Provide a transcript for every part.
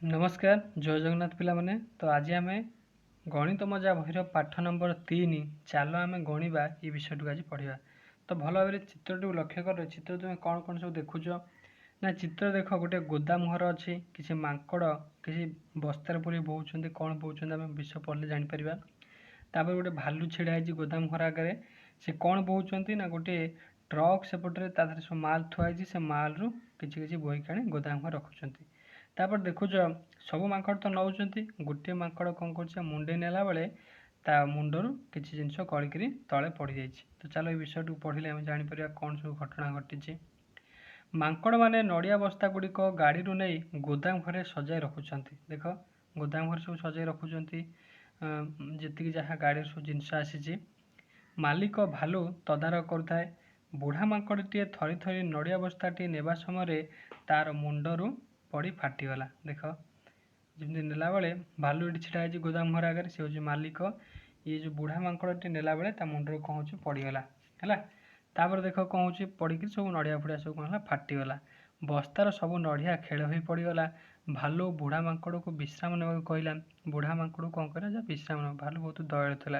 नमस्कार जय जगन्नाथ पिला माने तो आज आम गणित मजा बहिर पाठ नंबर 3 चाल आम गणिबा ये विषय को आज पढ़ा। तो भल भाव चित्र टी लक्ष्य कर चित्र तुम कौन कौन सब देखुच ना चित्र देख गोटे गोदाम घर अच्छी किसी मांकड़ किसी बस्तार पूरी बोचुं कौन बोचुं आम विषय पढ़ले जापर। तापर गोटे भालू छिड़ा गोदाम घर आगे से कौन बोचुं ना गोटे ट्रक सेपटे सब माल थुआई से माल रु कि बोईक आनी गोदाम घर रखुच्च। तापर देखुच सब माकड़ तो नौकरी गोटे माकड़ कौन कर मुंडे नेला बेले ता मुंडर किसी जिनस गलिकी तले पड़ जाए। तो चलो ये विषय को पढ़ले आम जापर कौन सब घटना घटी। माकड़ मैंने नड़िया बस्ता गुड़िक गाड़ी रू नहीं गोदाम घरे सजाई रखुंट। देख गोदाम घर सब सजाई रखुंट जी जहाँ गाड़ी सब जिनस आसी। मालिक भालू तदारख करुए। बुढ़ा माकड़ीटे थरी थरी नड़िया बस्ताटी नेबा समय तार मुंडरू पड़ी फाटीगला। देख जमी नेला बेले भालू ये छिड़ा गोदाम घर आगे से हूँ मालिक। ये जो बुढ़ा माकड़टी नेला बेले ता मुंडर कौन हो पड़गला है। तापर देख कौन हो पड़ी सब नड़िया फड़िया सब कौन है फाटीगला। बस्तार सब नड़िया खेल हो पड़गला। भालू बुढ़ा माकड़ को विश्राम ने कहला। बुढ़ा माकड़ कौन कर विश्राम ने भालू बहुत दयालु था।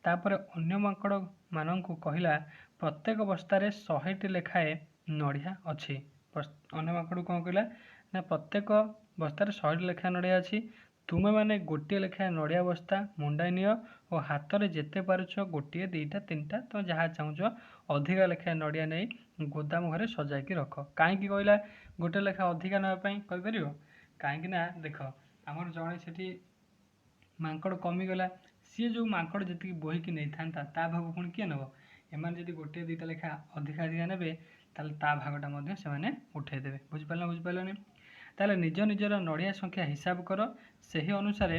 तापर अन्य माकड़ मानू कहला प्रत्येक बस्तार 100टी लेखाए नड़िया अच्छी। अन्य माकड़ कौन कहला ना प्रत्येक बस्तार 100टी लेखाए नड़िया अच्छी। तुमे मैंने गोटे लेखाए नड़िया बस्ता मुंडाई नियो और हाथ में जिते पारुछ गोटे दुईटा तीनटा तुम जहाँ चाहूच अधिका लेखाए नड़िया नहीं गोदाम घरे सजाई रख। कहीं कहला गोटे लेखा अधिका नापी कहीपर कहीं देख आमर जड़े से माकड़ कमिगला सी जो माकड़ जी बोहीकि नहीं था ता भाग पुणी किए नब एम जब गोटे दुईटा लेखा अधिका अधिका ने ता भागटा से उठेदेवे। बुझिपारे ताले निज निजर नड़िया संख्या हिसाब कर से ही अनुसार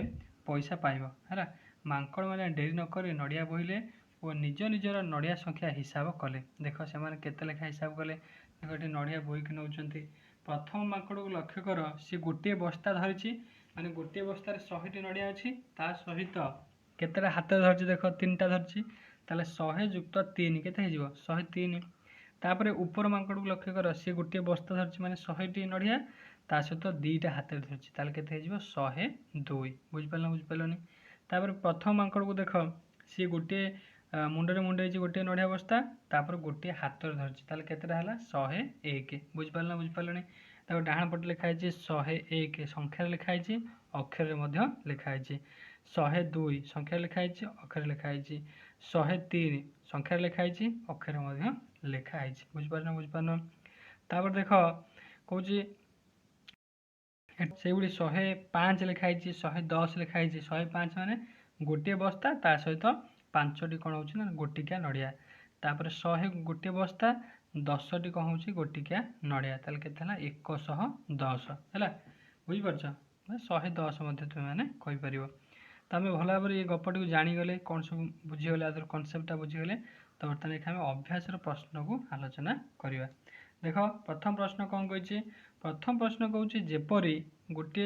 पैसा पाइब है। माकड़ मैंने डेरी नक नड़िया बोहिले और निज निजर नड़िया संख्या हिसाब कले। देख से केते लेखा हिसाब कले देख ये नड़िया बोईकि नौ। प्रथम माकड़ को लक्ष्य कर सी गोटे बस्ता धरी माने गोटे बस्तार 100टी नड़िया अच्छी ता सहित केतेटा हाथ धरती देख 3टा धरती ताले 100 युक्त 3 केते 103। तापर ऊपर माकड़ को लक्ष्य कर सी गोटे बस्ता धरती माने 100टी नड़िया ता सहित 2टा हाथ धरती ताले केते 102। बुझिपारनी। तापर प्रथम माकड़ को देख सी गोटे मुंडे मुंडे गोटे नड़िया बस्ता तापर गोटे हाथ धरती ताले केतेटा है 101। बुझिपारे तापर डाहाण पटे लिखाई 101 संख्यार लिखाई अक्षर लिखाई 102 संख्यार लिखाई अक्षर लिखाई 103 संख्यार लिखाई अक्षर लिखाई। बुझिपार तापर देख कौच से 105 लिखाई 110 लिखाई 105 माने गोटे बस्ता ता सहित 5टी कौन हो गोटिकिया नड़िया। तापर 100 गोटे बस्ता 10टी कौन हो गोटिकिया नड़िया ताले केते 110 है। बुझिपारछ 110 तुम्हें कहीपर। तो आम भल भाव ये गपटी को जाणीगले कौन सब बुझीगले आदर कनसेप्टा बुझीगले। तो बर्तमान आम अभ्यास प्रश्न को आलोचना करवा। देख प्रथम प्रश्न कौन कही प्रथम प्रश्न कौन जेपरी गोटे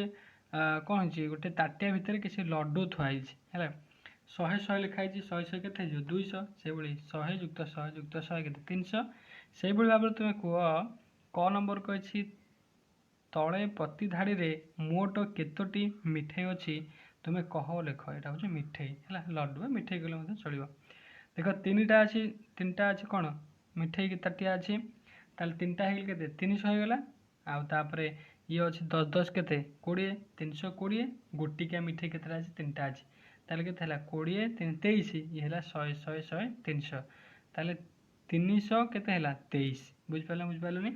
कौन हो गोटे ताटिया भितर किसी लड्डू थुआई है 100 लिखाई 100 के 200 से 100 युक्त 100 युक्त 100 के 300 से भाव में तुम्हें कह क नंबर कही तले प्रति धाड़ी में मोट केतोटी मिठाई अच्छी तुम्हें कह लेख यहाँ हूँ मिठाई है लड्डू मिठाई कहले चलो। देख 3टा अच्छी 3टा अच्छी कौन मिठाई ताटिया अच्छी ताल 3टा हो गए 300 होगा आउे ये अच्छे 10 10 के 20 320 गोटिकिया मिठाई के 3टा अच्छी ताल के 20 23 ये है 100 100 100 300 ताल 300 के 23। बुझिपारे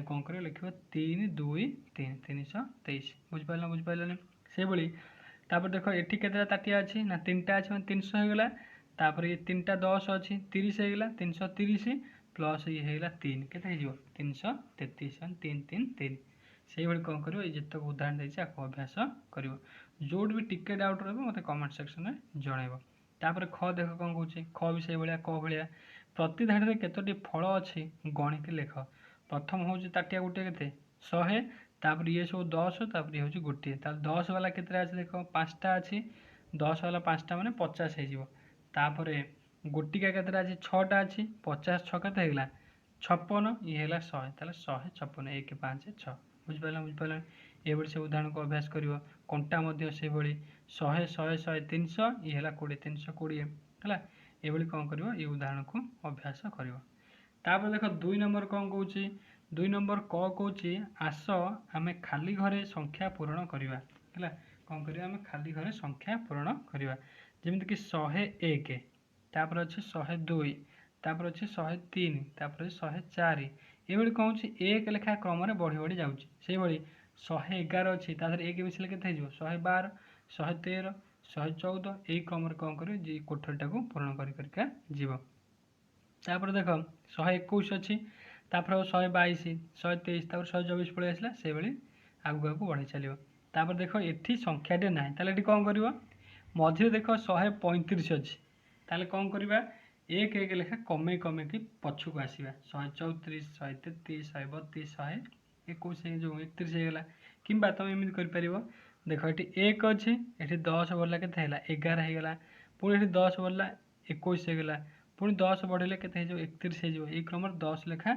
कौन कर लिख 3 2 3 323। बुझिपारे से भाई तापर देख ये केतटा ताटिया अच्छी ना 3टा अच्छी 300 होगा तापर ये 3टा 10 अच्छी 30 होगा 330 प्लस ये होगा 3 के 333 3 3 3 से भाई कौन कर जितक उदाहरण देती आपको अभ्यास कर जो भी टिके डाउट रहा मत कमेंट सेक्शन में जनइब। तापर ख देख कौन कौन ख भी से भाया क भाया प्रति धाड़ी में केतोटी फल अच्छी गणिकी लेख। प्रथम हूँ ताटिया गोटे के 100 तापर ये सब 10 तापर ये हूँ गोटे 10 वाला केतटा अच्छे देख 5टा अच्छी 10 वाला 5टा माने 50 होपर गोटिका केतटा अच्छी 6टा अच्छी 50 6 के 56 ये है 100 ताले 156 1 5 6। बुझिपारे ଏଭଳି ସବୁ ଉଦାହरणକୁ ଅଭ୍ୟାସ କରିବ। କଣ୍ଟା ମଧ୍ୟ ସେଭଳି 100 100 100 300 ଇଏ ହେଲା 20 320 ହେଲା। ଏଭଳି କ'ଣ କରିବ ଏ ଉଦାହରଣକୁ ଅଭ୍ୟାସ କରିବ। ତାପରେ ଦେଖ 2 ନମ୍ବର କ'ଣ କହୁଛି, 2 ନମ୍ବର କ କହୁଛି ଆସ ଆମେ ଖାଲି ଘରେ ସଂଖ୍ୟା ପୂରଣ କରିବା ହେଲା। କ'ଣ କରିବା ଆମେ ଖାଲି ଘରେ ସଂଖ୍ୟା ପୂରଣ କରିବା। ଯେମିତିକି 101, ତାପରେ ଅଛି 102, ତାପରେ ଅଛି 103, ତାପରେ 104 ଏଭଳି କ'ଣ ହେଉଛି 1 ଲେଖା କ୍ରମରେ ବଢ଼ି ବଢ଼ି ଯାଉଛି। ସେଇଭଳି 111 ଅଛି, ତା ଦେହରେ 1 ମିଶିଲେ କେତେ ହେଇଯିବ 112, 113, 114 ଏଇ କ୍ରମରେ କ'ଣ କରିବ ଯେ କୋଠରୀଟାକୁ ପୂରଣ କରିକା ଯିବ। ତାପରେ ଦେଖ 121 ଅଛି, ତାପରେ 122, 123, ତାପରେ 124 ପଳେଇ ଆସିଲା। ସେଇଭଳି ଆଗକୁ ଆଗକୁ ବଢ଼ି ଚାଲିବ। ତାପରେ ଦେଖ ଏଠି ସଂଖ୍ୟାଟେ ନାହିଁ, ତାହେଲେ ଏଠି କ'ଣ କରିବ ମଝିରେ ଦେଖ 135 ଅଛି, ତାହେଲେ କ'ଣ କରିବା 1 1 ଲେଖା କମେଇ କମେଇକି ପଛକୁ ଆସିବା। 134, 133, 132, 121 ଯେଉଁ 31 ହେଇଗଲା। କିମ୍ବା ତୁମେ ଏମିତି କରିପାରିବ, ଦେଖ ଏଠି 1 ଅଛି, ଏଠି 10 ବଢ଼ିଲା କେତେ ହେଲା 11 ହେଇଗଲା, ପୁଣି ଏଠି 10 ବଢ଼ିଲା 21 ହେଇଗଲା, ପୁଣି 10 ବଢ଼ିଲେ କେତେ ହେଇଯିବ 31 ହେଇଯିବ। ଏଇ କ୍ରମରେ 10 ଲେଖା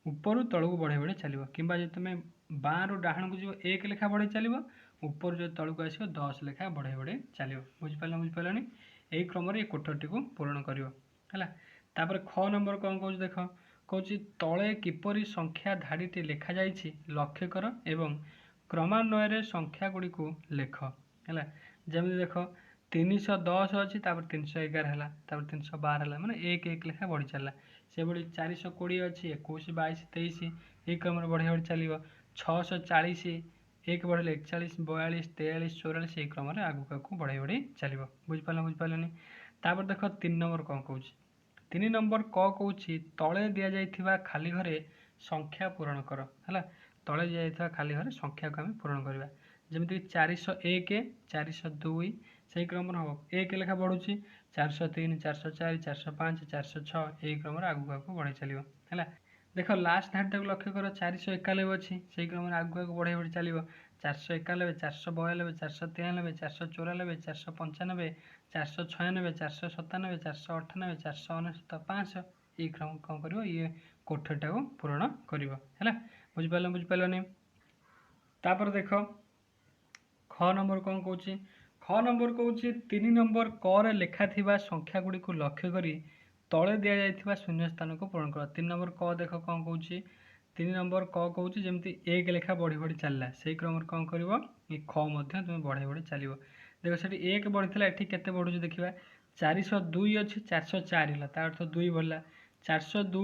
ଉପରୁ ତଳକୁ ବଢ଼େଇ ବଢ଼େଇ ଚାଲିବ। କିମ୍ବା ଯଦି ତୁମେ ବାଁରୁ ଡାହାଣକୁ ଯିବ 1 ଲେଖା ବଢ଼େଇ ଚାଲିବ, ଉପରୁ ଯଦି ତଳକୁ ଆସିବ 10 ଲେଖା ବଢ଼େଇ ବଢ଼େଇ ଚାଲିବ। ବୁଝିପାରିଲନି? ଏହି କ୍ରମରେ ଏ କୋଠରୀଟିକୁ ପୂରଣ କରିବ ହେଲା। ତାପରେ ଖ ନମ୍ବର କ'ଣ କହୁଛି ଦେଖ, କହୁଛି ତଳେ କିପରି ସଂଖ୍ୟା ଧାଡ଼ିଟି ଲେଖାଯାଇଛି ଲକ୍ଷ୍ୟ କର ଏବଂ କ୍ରମାନ୍ୱୟରେ ସଂଖ୍ୟା ଗୁଡ଼ିକୁ ଲେଖ ହେଲା। ଯେମିତି ଦେଖ 310 ଅଛି, ତାପରେ 311 ହେଲା, ତାପରେ 312 ହେଲା, ମାନେ 1 1 ଲେଖା ବଢ଼ି ଚାଲିଲା। ସେଭଳି 420 ଅଛି, 21 22 23 ଏହି କ୍ରମରେ ବଢ଼ି ବଢ଼ି ଚାଲିବ। 640 1 ବଢ଼ିଲେ 41 42 43 44 ଏହି କ୍ରମରେ ଆଗକୁ ଆଗକୁ ବଢ଼େଇ ବଢ଼େଇ ଚାଲିବ। ବୁଝିପାରିଲନି? ତାପରେ ଦେଖ 3 ନମ୍ବର କ'ଣ କହୁଛି, 3 ନମ୍ବର କ କହୁଛି ତଳେ ଦିଆଯାଇଥିବା ଖାଲି ଘରେ ସଂଖ୍ୟା ପୂରଣ କର ହେଲା। ତଳେ ଦିଆଯାଇଥିବା ଖାଲି ଘରେ ସଂଖ୍ୟାକୁ ଆମେ ପୂରଣ କରିବା। ଯେମିତି 401 402 ସେହି କ୍ରମରେ ହେବ 1 ଲେଖା ବଢ଼ୁଛି, 403 404 405 406 ଏହି କ୍ରମରେ ଆଗକୁ ଆଗକୁ ବଢ଼େଇ ଚାଲିବ ହେଲା। ଦେଖ ଲାଷ୍ଟ ଧାଡ଼ିଟାକୁ ଲକ୍ଷ୍ୟ କର, 491 ଅଛି, ସେହି କ୍ରମରେ ଆଗକୁ ଆଗକୁ ବଢ଼େଇ ବଢ଼ି ଚାଲିବ। 491 492 493 494 495 496 497 498 499 500 ଏହି କ୍ରମ କ'ଣ କରିବ ଇଏ କୋଠରୀଟାକୁ ପୂରଣ କରିବ ହେଲା। ବୁଝିପାରିଲନି? ତାପରେ ଦେଖ ଖ ନମ୍ବର କ'ଣ କହୁଛି, ଖ ନମ୍ବର କହୁଛି 3 ନମ୍ବର କରେ ଲେଖାଥିବା ସଂଖ୍ୟା ଗୁଡ଼ିକୁ ଲକ୍ଷ୍ୟ କରି ତଳେ ଦିଆଯାଇଥିବା ଶୂନ୍ୟ ସ୍ଥାନକୁ ପୂରଣ କର। 3 ନମ୍ବର କ ଦେଖ କ'ଣ କହୁଛି, 3 ନମ୍ବର କ କହୁଛି ଯେମିତି 1 ଲେଖା ବଢ଼ି ବଢ଼ି ଚାଲିଲା, ସେଇ କ୍ରମରେ କ'ଣ କରିବ ଏ ଖ ମଧ୍ୟ ତୁମେ ବଢ଼େଇ ବଢ଼ି ଚାଲିବ। ଦେଖ ସେଠି 1 ବଢ଼ିଥିଲା, ଏଠି କେତେ ବଢ଼ୁଛି ଦେଖିବା, 402 ଅଛି, 404 ହେଲା, ତା ଅର୍ଥ 2 ବଢ଼ିଲା। 402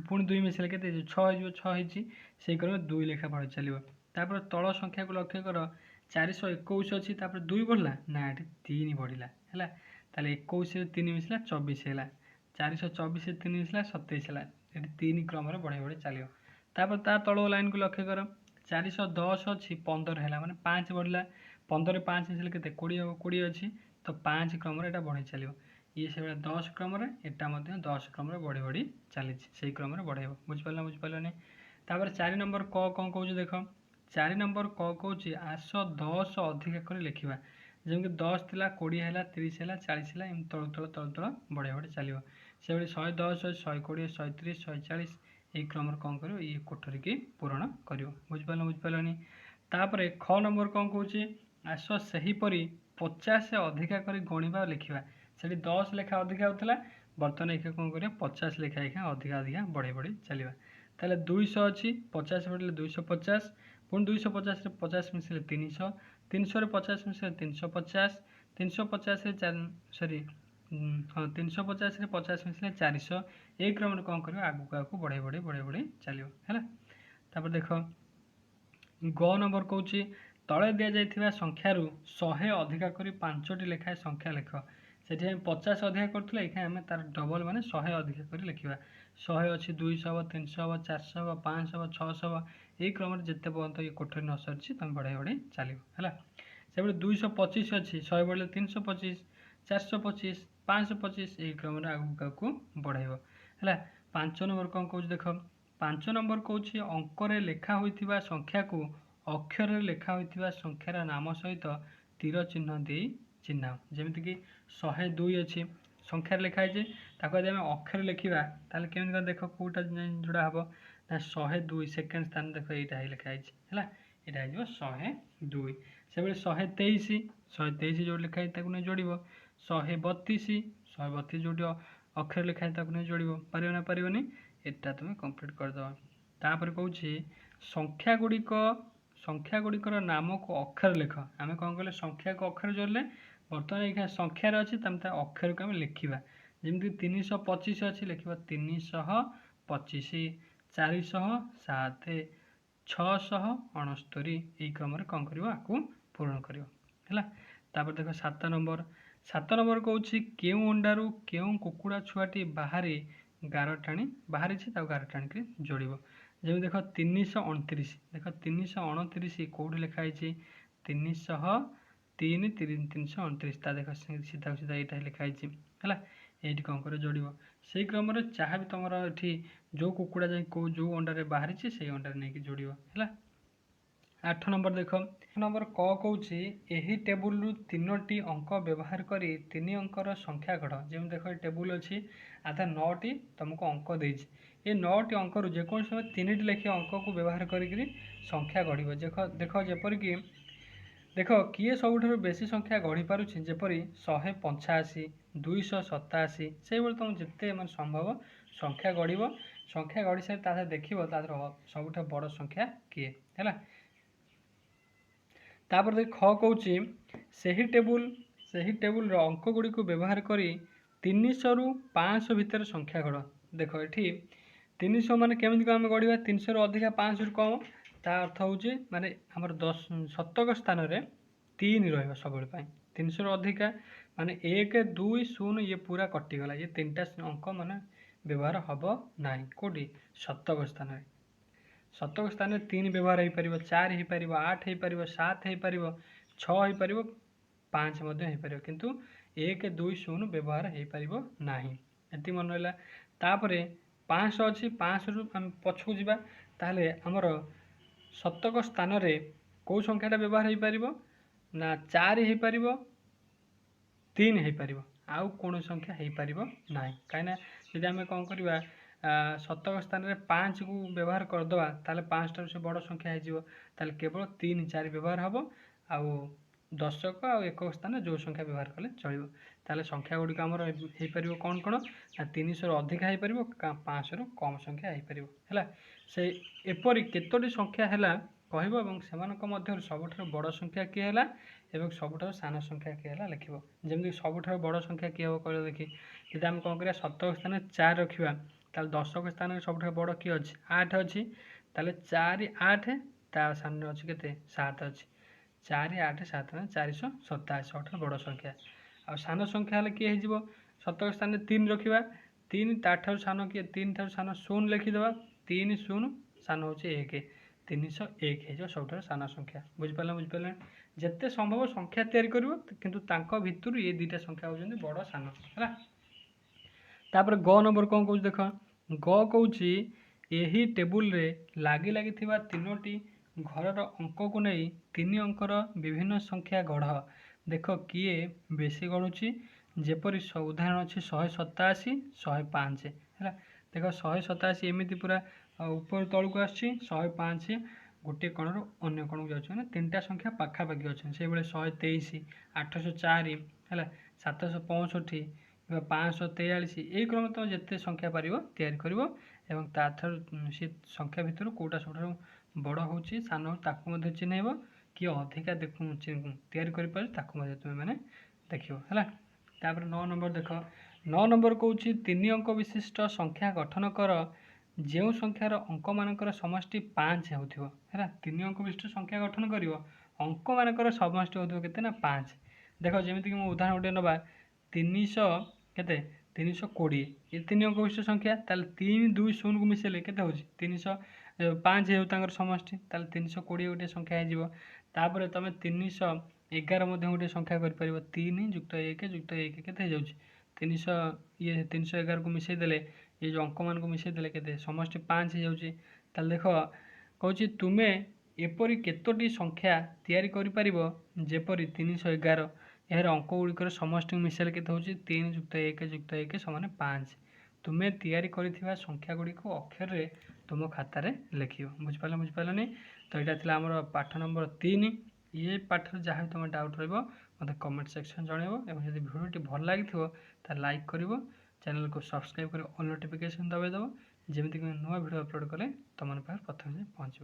ପୁଣି 2 ମିଶିଲେ କେତେ ହେଇଯିବ 6 ହେଇଯିବ, 6 ହେଇଛି, ସେଇ କ୍ରମରେ 2 ଲେଖା ବଢ଼ି ଚାଲିବ। ତାପରେ ତଳ ସଂଖ୍ୟାକୁ ଲକ୍ଷ୍ୟ କର, 421 ଅଛି, ତାପରେ 2 ବଢ଼ିଲା ନା ଏଠି 3 ବଢ଼ିଲା ହେଲା। ତାହେଲେ 21ରେ 3 ମିଶିଲା 24 ହେଲା, 424ରେ 3 ମିଶିଲା 27 ହେଲା, ଏଠି 3 କ୍ରମରେ ବଢ଼େଇ ବଢ଼େଇ ଚାଲିବ। ତାପରେ ତା ତଳ ଲାଇନକୁ ଲକ୍ଷ୍ୟ କର, 410 ଅଛି, 15 ହେଲା, ମାନେ 5 ବଢ଼ିଲା, 15ରେ 5 ମିଶିଲେ କେତେ 20 ହେବ, 20 ଅଛି, ତ 5 କ୍ରମରେ ଏଇଟା ବଢ଼େଇ ଚାଲିବ। ଇଏ ସେଇଭଳିଆ 10 କ୍ରମରେ, ଏଟା ମଧ୍ୟ 10 କ୍ରମରେ ବଢ଼ି ବଢ଼ି ଚାଲିଛି, ସେଇ କ୍ରମରେ ବଢ଼େଇବ। ବୁଝିପାରିଲନି? ତାପରେ 4 ନମ୍ବର କ କ'ଣ କହୁଛି ଦେଖ, 4 ନମ୍ବର କ କହୁଛି ଆସ 10 ଅଧିକା କରି ଲେଖିବା। ଯେମିତି 10 ଥିଲା 20 ହେଲା, 30 ହେଲା, 40 ହେଲା, ଏମିତି ତଳ ବଢ଼େଇ ବଢ଼ି ଚାଲିବ। ସେଭଳି 110 120 130 140 ଏହି କ୍ରମରେ କ'ଣ କରିବ ଇଏ କୋଠରୀକି ପୂରଣ କରିବ। ବୁଝିପାରିଲନି? ତାପରେ ଖ ନମ୍ବର କ'ଣ କହୁଛି, ଆସ ସେହିପରି 50 ଅଧିକା କରି ଗଣିବା ଓ ଲେଖିବା। ସେଠି 10 ଲେଖା ଅଧିକା ହେଉଥିଲା, ବର୍ତ୍ତମାନ ଏଇକା କ'ଣ କରିବା 50 ଲେଖା ଅଧିକା ବଢ଼େଇ ବଢ଼େଇ ଚାଲିବା। ତାହେଲେ 200 ଅଛି, 50 ବଢ଼ିଲେ 250, ପୁଣି 250ରେ 50 ମିଶିଲେ 300, 300ରେ 50 ମିଶିଲେ 350, 350ରେ 350ରେ 50 ମିଶିଲେ 400 ଏହି କ୍ରମରେ କ'ଣ କରିବ ଆଗକୁ ଆଗକୁ ବଢ଼େଇ ବଢ଼େଇ ଚାଲିବ ହେଲା। ତାପରେ ଦେଖ ଗ ନମ୍ବର କହୁଛି ତଳେ ଦିଆଯାଇଥିବା ସଂଖ୍ୟାରୁ 100 ଅଧିକା କରି 5ଟି ଲେଖାଏଁ ସଂଖ୍ୟା ଲେଖ। ସେଠି ଆମେ 50 ଅଧିକା କରୁଥିଲେ, ଏଇখানে ଆମେ ତାର ଡବଲ ମାନେ 100 ଅଧିକା କରି ଲେଖିବା। 100 ଅଛି, 200 ହେବ, 300 ହେବ, 400 ହେବ, 500 ହେବ, 600 ହେବ, ଏହି କ୍ରମରେ ଯେତେ ପର୍ଯ୍ୟନ୍ତ ଏ କୋଠରୀ ନ ସରିଛି ତମେ ବଢ଼େଇ ବଢ଼େଇ ଚାଲିବ ହେଲା। ସେଭଳି 225 ଅଛି, 100 ବଢ଼ିଲେ 325, 425, 525 ଏହି କ୍ରମରେ ଆଗକୁ ଆଗକୁ ବଢ଼େଇବ ହେଲା। 5 ନମ୍ବର କ'ଣ କହୁଛି ଦେଖ, 5 ନମ୍ବର କହୁଛି ଅଙ୍କରେ ଲେଖା ହୋଇଥିବା ସଂଖ୍ୟାକୁ ଅକ୍ଷରରେ ଲେଖା ହୋଇଥିବା ସଂଖ୍ୟାର ନାମ ସହିତ ତୀର ଚିହ୍ନ ଦେଇ ଚିହ୍ନାଅ। ଯେମିତିକି 102 ଅଛି, ସଂଖ୍ୟାରେ ଲେଖା ହେଇଛି, ତାକୁ ଯଦି ଆମେ ଅକ୍ଷରରେ ଲେଖିବା ତାହେଲେ କେମିତି ଦେଖ କେଉଁଟା ଯୋଡ଼ା ହେବ ନା 102 ସେକେଣ୍ଡ ସ୍ଥାନ ଦେଖ ଏଇଟା ଲେଖା ହେଇଛି ହେଲା। ଏଇଟା ହେଇଯିବ 102। ସେଭଳି 123 ଯୋଉଠି ଲେଖା ହେଇଛି ତାକୁ ନେଇ ଯୋଡ଼ିବ। 132 ଯୋଉଠି ଅକ୍ଷର ଲେଖା ହେଇଛି ତାକୁ ନେଇ ଯୋଡ଼ିବ। ପାରିବ ନା ପାରିବନି? ଏଟା ତୁମେ କମ୍ପ୍ଲିଟ୍ କରିଦେବ। ତାପରେ କହୁଛି ସଂଖ୍ୟା ଗୁଡ଼ିକର ନାମକୁ ଅକ୍ଷର ଲେଖ। ଆମେ କ'ଣ କଲେ ସଂଖ୍ୟାକୁ ଅକ୍ଷର ଯୋଡ଼ିଲେ, ବର୍ତ୍ତମାନ ଏଇଟା ସଂଖ୍ୟାରେ ଅଛି ତେଣୁ ତା ଅକ୍ଷରକୁ ଆମେ ଲେଖିବା। ଯେମିତି 325 ଅଛି, ଲେଖିବା 325, 407, 669, ଏଇ କ୍ରମରେ କ'ଣ କରିବ, ଆକୁ ପୂରଣ କରିବ ହେଲା। ତାପରେ ଦେଖ 7 ନମ୍ବର କହୁଛି କେଉଁ ଅଣ୍ଡାରୁ କେଉଁ କୁକୁଡ଼ା ଛୁଆଟି ବାହାରିଛି ତାକୁ ଗାର ଟାଣିକି ଯୋଡ଼ିବ। ଯେମିତି ଦେଖ 329, ଦେଖ 329 କୋଉଠି ଲେଖା ହେଇଛି? 329, ତା ଦେଖ ସିଧା ଏଇଟା ଲେଖା ହେଇଛି ହେଲା। ଏଇଠି କ'ଣ କରିବ, ଯୋଡ଼ିବ। ସେଇ କ୍ରମରେ ଯାହା ବି ତମର ଏଠି ଯୋଉ କୁକୁଡ଼ା ଯାଇ ଯୋଉ ଅଣ୍ଡାରେ ବାହାରିଛି ସେଇ ଅଣ୍ଡାରେ ନେଇକି ଯୋଡ଼ିବ ହେଲା। 8 ନମ୍ବର ଦେଖ, କ କହୁଛି ଏହି ଟେବୁଲରୁ 3ଟି ଅଙ୍କ ବ୍ୟବହାର କରି 3 ଅଙ୍କର ସଂଖ୍ୟା ଗଢ଼। ଯେମିତି ଦେଖ ଏ ଟେବୁଲ ଅଛି, ଆଧା 9ଟି ତମକୁ ଅଙ୍କ ଦେଇଛି। ଏ 9ଟି ଅଙ୍କରୁ ଯେକୌଣସି ସମୟ 3ଟି ଲେଖି ଅଙ୍କକୁ ବ୍ୟବହାର କରିକିରି ସଂଖ୍ୟା ଗଢ଼ିବ। ଦେଖ ଯେପରିକି ଦେଖ କିଏ ସବୁଠାରୁ ବେଶୀ ସଂଖ୍ୟା ଗଢ଼ି ପାରୁଛି, ଯେପରି 185, 287, ସେଇଭଳି ତମେ ଯେତେ ମାନେ ସମ୍ଭବ ସଂଖ୍ୟା ଗଢ଼ିବ। ସଂଖ୍ୟା ଗଢ଼ି ସାରି ତା ଦେହରେ ଦେଖିବ ତା ଦେହର ସବୁଠାରୁ ବଡ଼ ସଂଖ୍ୟା କିଏ ହେଲା। ତାପରେ ଦେଖ ଖ କହୁଛି ସେହି ଟେବୁଲର ଅଙ୍କ ଗୁଡ଼ିକୁ ବ୍ୟବହାର କରି 300ରୁ 500 ଭିତରେ ସଂଖ୍ୟା ଗଢ଼। ଦେଖ ଏଠି 300 ମାନେ କେମିତି ଆମେ ଗଢ଼ିବା? 300ରୁ ଅଧିକା 500ରୁ କମ, ତା ଅର୍ଥ ହେଉଛି ମାନେ ଆମର ଶତକ ସ୍ଥାନରେ 3 ରହିବ ସବୁବେଳେ ପାଇଁ। 300ରୁ ଅଧିକା ମାନେ 1, 2, 0 ଇଏ ପୁରା କଟିଗଲା। ଇଏ 3ଟା ଅଙ୍କ ମାନେ ବ୍ୟବହାର ହେବ ନାହିଁ। କେଉଁଠି? ଶତକ ସ୍ଥାନରେ। ଶତକ ସ୍ଥାନରେ 3 ବ୍ୟବହାର ହେଇପାରିବ, 4 ହେଇପାରିବ, 8 ହେଇପାରିବ, 7 ହେଇପାରିବ, 6 ହେଇପାରିବ, 5 ମଧ୍ୟ ହେଇପାରିବ, କିନ୍ତୁ 1, 2, 0 ବ୍ୟବହାର ହେଇପାରିବ ନାହିଁ। ଏତିକି ମନେ ରହିଲା। ତାପରେ 500 ଅଛି, 500ରୁ ଆମେ ପଛକୁ ଯିବା। ତାହେଲେ ଆମର ଶତକ ସ୍ଥାନରେ କେଉଁ ସଂଖ୍ୟାଟା ବ୍ୟବହାର ହେଇପାରିବ ନା 4 ହେଇପାରିବ, 3 ହେଇପାରିବ, ଆଉ କୌଣସି ସଂଖ୍ୟା ହେଇପାରିବ ନାହିଁ। କାହିଁକିନା ଯଦି ଆମେ କ'ଣ କରିବା, ଶତକ ସ୍ଥାନରେ 5କୁ ବ୍ୟବହାର କରିଦେବା, ତାହେଲେ 5ଟାରୁ ସେ ବଡ଼ ସଂଖ୍ୟା ହେଇଯିବ। ତାହେଲେ କେବଳ 3, 4 ବ୍ୟବହାର ହେବ, ଆଉ ଦଶକ ଆଉ ଏକକ ସ୍ଥାନରେ ଯେଉଁ ସଂଖ୍ୟା ବ୍ୟବହାର କଲେ ଚଳିବ। ତାହେଲେ ସଂଖ୍ୟା ଗୁଡ଼ିକ ଆମର ହେଇପାରିବ କ'ଣ ନା 300ରୁ ଅଧିକା ହେଇପାରିବ, 500ରୁ କମ ସଂଖ୍ୟା ହେଇପାରିବ ହେଲା। ଏପରି କେତୋଟି ସଂଖ୍ୟା ହେଲା କହିବ ଏବଂ ସେମାନଙ୍କ ମଧ୍ୟରୁ ସବୁଠାରୁ ବଡ଼ ସଂଖ୍ୟା କିଏ ହେଲା ଏବଂ ସବୁଠାରୁ ସାନ ସଂଖ୍ୟା କିଏ ହେଲା ଲେଖିବ। ଯେମିତି ସବୁଠାରୁ ବଡ଼ ସଂଖ୍ୟା କିଏ ହେବ କହିବ ଦେଖି। ଯଦି ଆମେ କ'ଣ କରିବା, ଶତକ ସ୍ଥାନରେ 4 ରଖିବା, ତାହେଲେ ଦଶକ ସ୍ଥାନରେ ସବୁଠାରୁ ବଡ଼ କିଏ ଅଛି? 8 ଅଛି। ତାହେଲେ 4, 8, ତା ସାମନାରେ ଅଛି କେତେ? 7 ଅଛି। 4, 8, 7 ମାନେ 427, ସବୁଠାରୁ ବଡ଼ ସଂଖ୍ୟା। ଆଉ ସାନ ସଂଖ୍ୟା ହେଲେ କିଏ ହେଇଯିବ? ଶତକ ସ୍ଥାନରେ 3 ରଖିବା, 3 ତାଠାରୁ ସାନ କିଏ? 3 ଠାରୁ ସାନ 0 ଲେଖିଦେବା, 3, 0 ସାନ ହେଉଛି 1, 301 ହେଇଯିବ ସବୁଠାରୁ ସାନ ସଂଖ୍ୟା। ବୁଝିପାରିଲେ? ଯେତେ ସମ୍ଭବ ସଂଖ୍ୟା ତିଆରି କରିବ, କିନ୍ତୁ ତାଙ୍କ ଭିତରୁ ଏ ଦୁଇଟା ସଂଖ୍ୟା ହେଉଛନ୍ତି ବଡ଼ ସାନ ହେଲା। ତାପରେ ଗ ନମ୍ବର କ'ଣ କହୁଛି ଦେଖ, ଗ କହୁଛି ଏହି ଟେବୁଲରେ ଲାଗିଥିବା 3ଟି ଘରର ଅଙ୍କକୁ ନେଇ 3 ଅଙ୍କର ବିଭିନ୍ନ ସଂଖ୍ୟା ଗଢ଼। ଦେଖ କିଏ ବେଶୀ ଗଢ଼ୁଛି, ଯେପରି ଉଦାହରଣ ଅଛି 187, 105 ହେଲା। ଦେଖ 187 ଏମିତି ପୁରା ଉପର ତଳକୁ ଆସୁଛି, 105 ଗୋଟିଏ କୋଣରୁ ଅନ୍ୟ କୋଣକୁ ଯାଉଛି, ମାନେ 3ଟା ସଂଖ୍ୟା ପାଖାପାଖି ଅଛନ୍ତି। ସେଇଭଳି 123, 804 ହେଲା, 765 କିମ୍ବା 543, ଏଇ କ୍ରମରେ ତୁମେ ଯେତେ ସଂଖ୍ୟା ପାରିବ ତିଆରି କରିବ ଏବଂ ତାଠାରୁ ସେ ସଂଖ୍ୟା ଭିତରୁ କେଉଁଟା ସବୁଠାରୁ ବଡ଼ ହେଉଛି, ସାନ ହେଉଛି, ତାକୁ ମଧ୍ୟ ଚିହ୍ନେଇବ। କିଏ ଅଧିକା ତିଆରି କରିପାରୁଛି ତାକୁ ମଧ୍ୟ ତୁମେ ମାନେ ଦେଖିବ ହେଲା। ତାପରେ 9 ନମ୍ବର ଦେଖ, 9 ନମ୍ବର କହୁଛି 3 ଅଙ୍କ ବିଶିଷ୍ଟ ସଂଖ୍ୟା ଗଠନ କର ଯେଉଁ ସଂଖ୍ୟାର ଅଙ୍କମାନଙ୍କର ସମଷ୍ଟି 5 ହେଉଥିବ ହେଲା। 3 ଅଙ୍କ ବିଶିଷ୍ଟ ସଂଖ୍ୟା ଗଠନ କରିବ, ଅଙ୍କମାନଙ୍କର ସମଷ୍ଟି ହେଉଥିବ କେତେ ନା 5। ଦେଖ ଯେମିତିକି ମୁଁ ଉଦାହରଣ ଗୋଟେ ନେବା, 300 କେତେ? 320 ଏ 3 ଅଙ୍କ ବିଶିଷ୍ଟ ସଂଖ୍ୟା। ତାହେଲେ 3, 2, 0କୁ ମିଶାଇଲେ କେତେ ହେଉଛି? 305 ହେଉ ତାଙ୍କର ସମଷ୍ଟି, ତାହେଲେ 320 ଗୋଟିଏ ସଂଖ୍ୟା ହେଇଯିବ। ତାପରେ ତୁମେ 311 ମଧ୍ୟ ଗୋଟିଏ ସଂଖ୍ୟା କରିପାରିବ। 3 ଯୁକ୍ତ 1 ଯୁକ୍ତ 1 କେତେ ହେଇଯାଉଛି? 311କୁ ମିଶାଇ ଦେଲେ, ଏ ଯେଉଁ ଅଙ୍କମାନଙ୍କୁ ମିଶାଇ ଦେଲେ କେତେ? ସମଷ୍ଟି 5 ହେଇଯାଉଛି। ତାହେଲେ ଦେଖ କହୁଛି ତୁମେ ଏପରି କେତୋଟି ସଂଖ୍ୟା ତିଆରି କରିପାରିବ, ଯେପରି 311 ଏହାର ଅଙ୍କ ଗୁଡ଼ିକର ସମଷ୍ଟିକୁ ମିଶାଇଲେ କେତେ ହେଉଛି? 3 ଯୁକ୍ତ 1 ଯୁକ୍ତ 1 ସମାନ 5। ତୁମେ ତିଆରି କରିଥିବା ସଂଖ୍ୟା ଗୁଡ଼ିକୁ ଅକ୍ଷରରେ तुम खातार लिख बुझिपारनी। तो यहाँ थी आम पाठ नंबर 3। ये पाठ जहाँ तुम डाउट रहा कमेंट सेक्शन जनइब। और जब भिडियोटी भल लगी तो लाइक कर, चैनल को सब्सक्राइब कर ऑल नोटिफिकेशन दबाइदेव, जमीक नुआ भिडियो अपलोड कले तुम पाखे प्रथम पहुँच।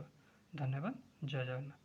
धन्यवाद। जय जगन्नाथ।